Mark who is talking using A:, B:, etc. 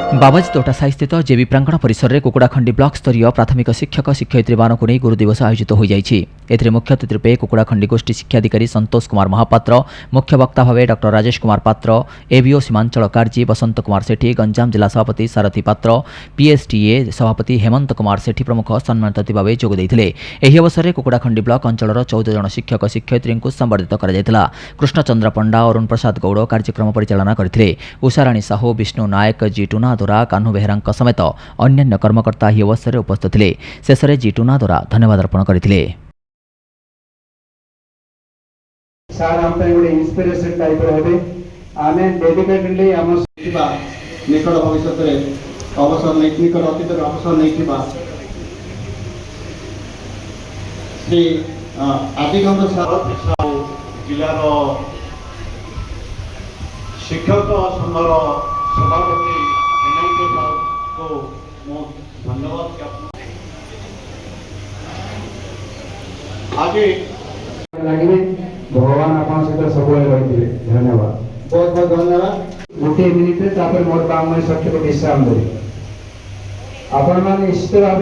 A: बाबाजी तोटासाई स्थित जेबी प्रांगण परिसर में कुकुड़ाखंडी ब्लॉक स्तरीय प्राथमिक शिक्षक शिक्षयित्री मानक नहीं गुरु दिवस आयोजित हो जाइछि। एथिरे मुख्य अतिथि रूपे कुकुड़ाखंडी गोष्ठी शिक्षाधिकारी संतोष कुमार महापात्र, मुख्य वक्ता भाव डॉ राजेश कुमार पात्र, एबीओ सीमांचल कार्जी बसंत कुमार सेठी, गंजाम जिला सभापति सारथी पात्र, पीएसटीए सभापति हेमंत कुमार सेठी प्रमुख सम्मानित अतिथि भाव जोग देइथिले। एही अवसर में कुकुड़ाखंडी ब्लॉक अंचल 14 जन शिक्षक शिक्षयित्री को संबर्धित करा जायतिला। कृष्णचंद्र पंडा, अरुण प्रसाद गौड़ कार्यक्रम परिचालना करथिले। उषाराणी साहू, विष्णु नायक, जीटुना दोरा, कान्हू बेहरा समेत अन्य कर्मकर्ता ही अवसर में उपस्थित थे। शेष में जीटुना दोरा धन्यवाद अर्पण करथिले।
B: सार हम पे गुडे इंस्पिरेशन टाइप रहबे आमे डेडिकेटेडली हम सिबा निकट भविष्य रे अवसर निकट अतीत रे अवसर नै थिबा श्री आदिगंध साहू जिला रो शिक्षक संघर सभापति को मो धन्यवाद ज्ञापन आगे लागिबे। भगवान आपन सहित सब रही। धन्यवाद, बहुत बहुत धन्यवाद। गोटे मिनिट मोर काम में सख्य विश्राम दे। आपण मान निश्चित भाव